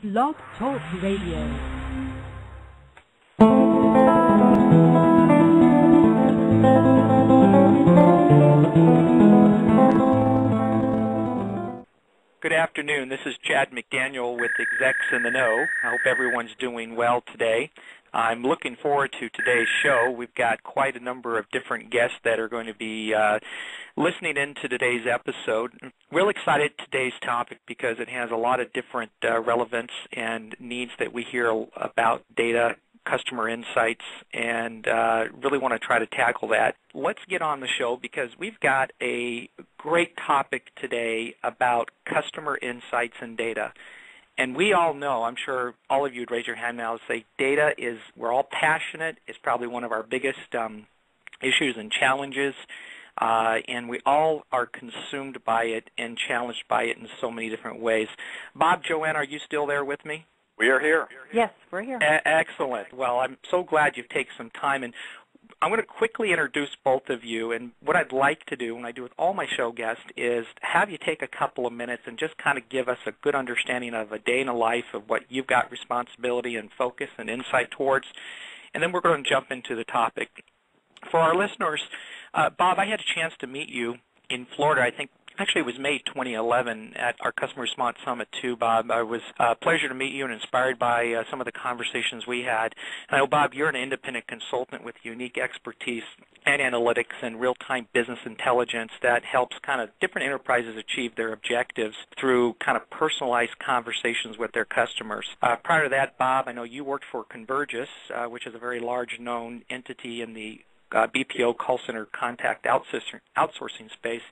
Blog Talk Radio. Good afternoon. This is Chad McDaniel with Execs in the Know. I hope everyone's doing well today. I'm looking forward to today's show. We've got quite a number of different guests that are going to be listening in to today's episode. Real excited today's topic because it has a lot of different relevance and needs that we hear about data, customer insights, and really want to try to tackle that. Let's get on the show because we've got a great topic today about customer insights and data. And we all know, I'm sure all of you would raise your hand now and say data is, we're all passionate, it's probably one of our biggest issues and challenges, and we all are consumed by it and challenged by it in so many different ways. Bob, Joanne, are you still there with me? We are here. Yes, we're here. Excellent. Well, I'm so glad you've taken some time. And I'm going to quickly introduce both of you. And what I'd like to do, and I do with all my show guests, is have you take a couple of minutes and just kind of give us a good understanding of a day in the life of what you've got responsibility and focus and insight towards. And then we're going to jump into the topic. For our listeners, Bob, I had a chance to meet you in Florida, I think. Actually, it was May 2011 at our Customer Response Summit, too, Bob. It was a pleasure to meet you and inspired by some of the conversations we had. And I know, Bob, you're an independent consultant with unique expertise and analytics and real-time business intelligence that helps kind of different enterprises achieve their objectives through kind of personalized conversations with their customers. Prior to that, Bob, I know you worked for Convergys, which is a very large known entity in the BPO call center contact outsourcing space.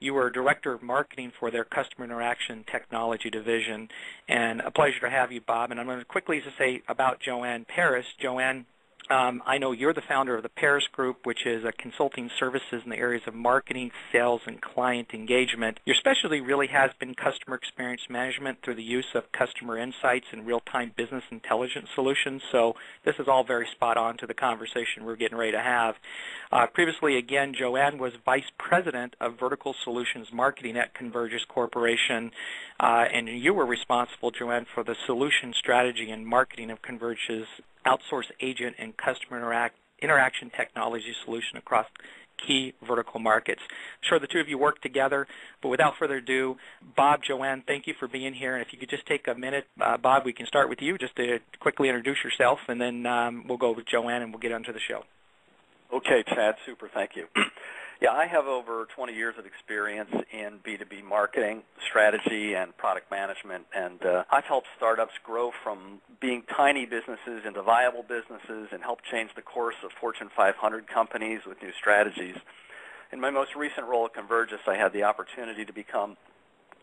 You were Director of Marketing for their Customer Interaction Technology Division, and a pleasure to have you, Bob. And I'm going to quickly just say about Joanne Paris. Joanne, I know you're the founder of the Paris Group, which is a consulting services in the areas of marketing, sales, and client engagement. Your specialty really has been customer experience management through the use of customer insights and real-time business intelligence solutions. So this is all very spot on to the conversation we're getting ready to have. Previously, again, Joanne was Vice President of Vertical Solutions Marketing at Convergys Corporation, and you were responsible, Joanne, for the solution strategy and marketing of Convergys' outsource agent and customer interaction technology solution across key vertical markets. I'm sure the two of you work together, but without further ado, Bob, Joanne, thank you for being here. And if you could just take a minute, Bob, we can start with you just to quickly introduce yourself, and then we'll go with Joanne and we'll get onto the show. Okay, Chad, super, thank you. Yeah, I have over 20 years of experience in B2B marketing, strategy, and product management, and I've helped startups grow from being tiny businesses into viable businesses and helped change the course of Fortune 500 companies with new strategies. In my most recent role at Convergys, I had the opportunity to become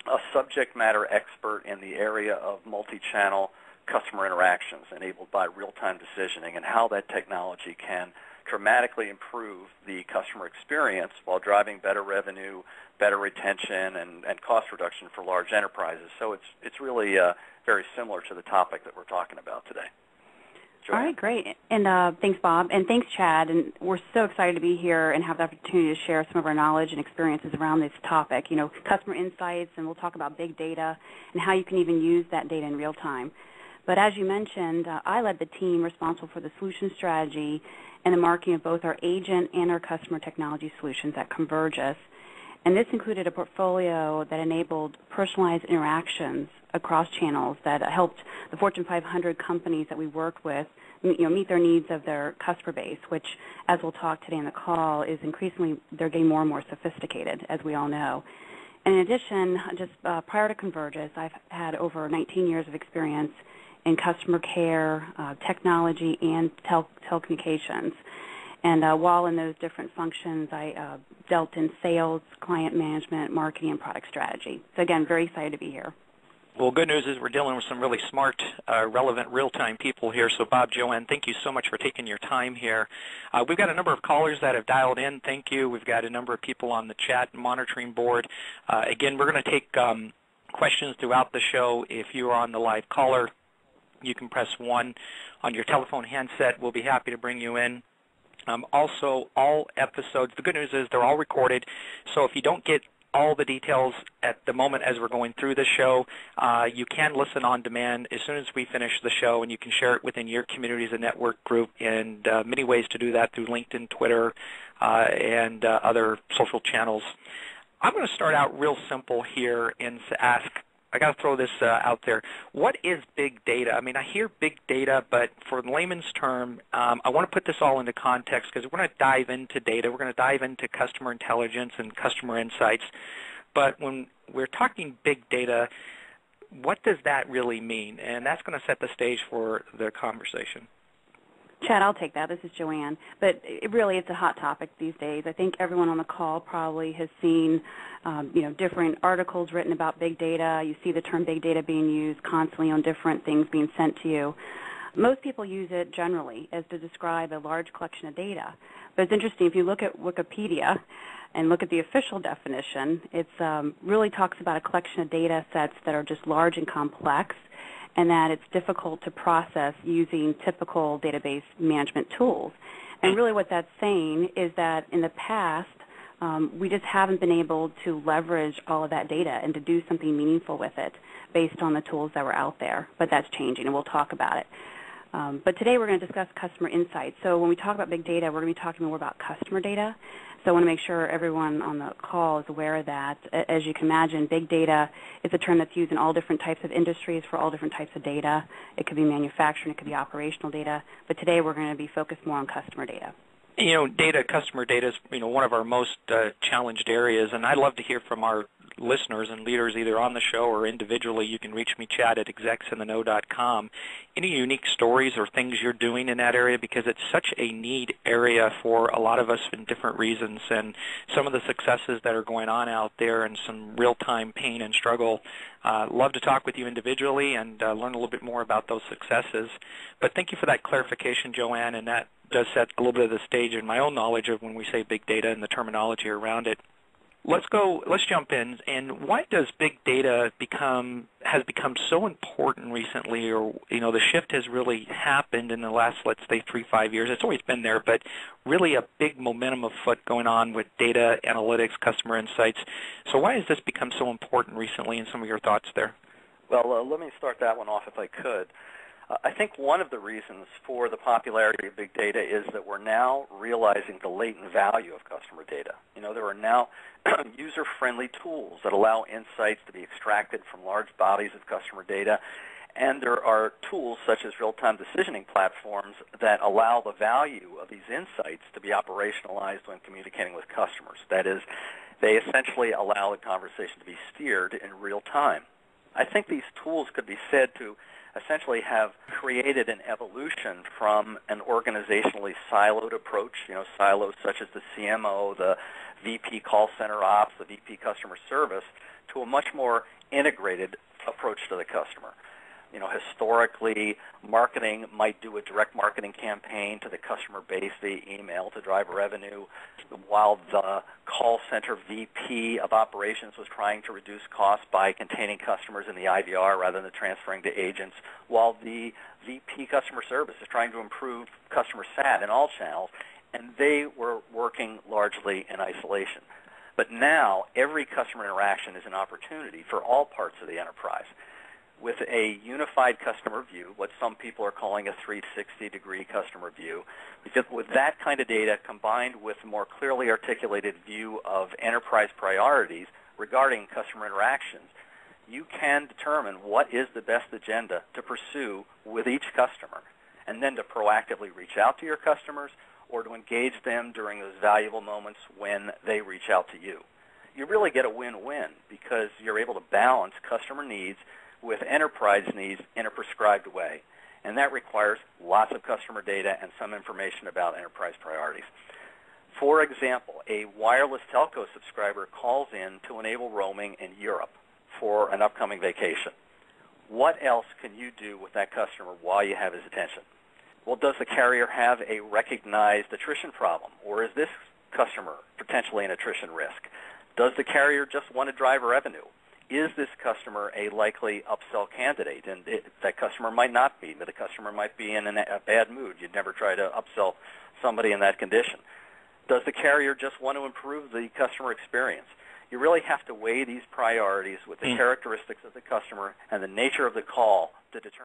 a subject matter expert in the area of multi-channel customer interactions enabled by real-time decisioning and how that technology can dramatically improve the customer experience while driving better revenue, better retention, and cost reduction for large enterprises. So it's really very similar to the topic that we're talking about today. Joanne? All right, great. And thanks, Bob. And thanks, Chad. And we're so excited to be here and have the opportunity to share some of our knowledge and experiences around this topic, customer insights, and we'll talk about big data and how you can even use that data in real time. But as you mentioned, I led the team responsible for the solution strategy and the marketing of both our agent and our customer technology solutions at Convergys. And this included a portfolio that enabled personalized interactions across channels that helped the Fortune 500 companies that we worked with meet their needs of their customer base, which, as we'll talk today in the call, is increasingly, they're getting more and more sophisticated, as we all know. And in addition, just prior to Convergys, I've had over 19 years of experience in customer care, technology, and telecommunications. And while in those different functions, I dealt in sales, client management, marketing, and product strategy. So again, very excited to be here. Well, good news is we're dealing with some really smart, relevant, real-time people here. So, Bob, Joanne, thank you so much for taking your time here. We've got a number of callers that have dialed in. Thank you. We've got a number of people on the chat monitoring board. Again, we're going to take questions throughout the show. If you are on the live caller, you can press 1 on your telephone handset. We'll be happy to bring you in. Also, all episodes, the good news is they're all recorded, so if you don't get all the details at the moment as we're going through the show. You can listen on demand as soon as we finish the show, and you can share it within your community as a network group, and many ways to do that through LinkedIn, Twitter, and other social channels. I'm going to start out real simple here and ask, I got to throw this out there. What is big data? I mean, I hear big data, but for layman's term, I want to put this all into context because we're going to dive into data. We're going to dive into customer intelligence and customer insights. But when we're talking big data, what does that really mean? And that's going to set the stage for the conversation. Chad, I'll take that. This is Joanne. But it's a hot topic these days. I think everyone on the call probably has seen, different articles written about big data. You see the term big data being used constantly on different things being sent to you. Most people use it generally as to describe a large collection of data. But it's interesting, if you look at Wikipedia and look at the official definition, it really talks about a collection of data sets that are just large and complex, and that it's difficult to process using typical database management tools. And really what that's saying is that in the past, we just haven't been able to leverage all of that data and to do something meaningful with it based on the tools that were out there. But that's changing, and we'll talk about it. But today we're going to discuss customer insights. So when we talk about big data, we're going to be talking more about customer data. So I want to make sure everyone on the call is aware of that. As you can imagine, big data is a term that's used in all different types of industries for all different types of data. It could be manufacturing, it could be operational data. But today we're going to be focused more on customer data. Customer data is one of our most challenged areas, and I'd love to hear from our listeners and leaders either on the show or individually. You can reach me, Chad, at execsintheknow.com. Any unique stories or things you're doing in that area, because it's such a need area for a lot of us in different reasons, and some of the successes that are going on out there and some real-time pain and struggle. Love to talk with you individually and learn a little bit more about those successes. But thank you for that clarification, Joanne, and that does set a little bit of the stage in my own knowledge of when we say big data and the terminology around it. Let's jump in. And why does big data has become so important recently, or the shift has really happened in the last, let's say, 3-5 years? It's always been there, but really a big momentum afoot going on with data analytics, customer insights. So why has this become so important recently, and some of your thoughts there? Well, let me start that one off if I could. I think one of the reasons for the popularity of big data is that we're now realizing the latent value of customer data. There are now user-friendly tools that allow insights to be extracted from large bodies of customer data, and there are tools such as real-time decisioning platforms that allow the value of these insights to be operationalized when communicating with customers. That is, they essentially allow the conversation to be steered in real time. I think these tools could be said to essentially have created an evolution from an organizationally siloed approach, silos such as the CMO, the VP call center ops, the VP customer service, to a much more integrated approach to the customer. Historically, marketing might do a direct marketing campaign to the customer base via email to drive revenue, while the call center VP of operations was trying to reduce costs by containing customers in the IVR rather than transferring to agents, while the VP customer service is trying to improve customer sat in all channels, and they were working largely in isolation. But now, every customer interaction is an opportunity for all parts of the enterprise. With a unified customer view, what some people are calling a 360-degree customer view, with that kind of data combined with a more clearly articulated view of enterprise priorities regarding customer interactions, you can determine what is the best agenda to pursue with each customer, and then to proactively reach out to your customers or to engage them during those valuable moments when they reach out to you. You really get a win-win because you're able to balance customer needs with enterprise needs in a prescribed way. And that requires lots of customer data and some information about enterprise priorities. For example, a wireless telco subscriber calls in to enable roaming in Europe for an upcoming vacation. What else can you do with that customer while you have his attention? Well, does the carrier have a recognized attrition problem, or is this customer potentially an attrition risk? Does the carrier just want to drive revenue? Is this customer a likely upsell candidate? And that customer might not be, but the customer might be in a bad mood. You'd never try to upsell somebody in that condition. Does the carrier just want to improve the customer experience? you really have to weigh these priorities with the characteristics of the customer and the nature of the call to determine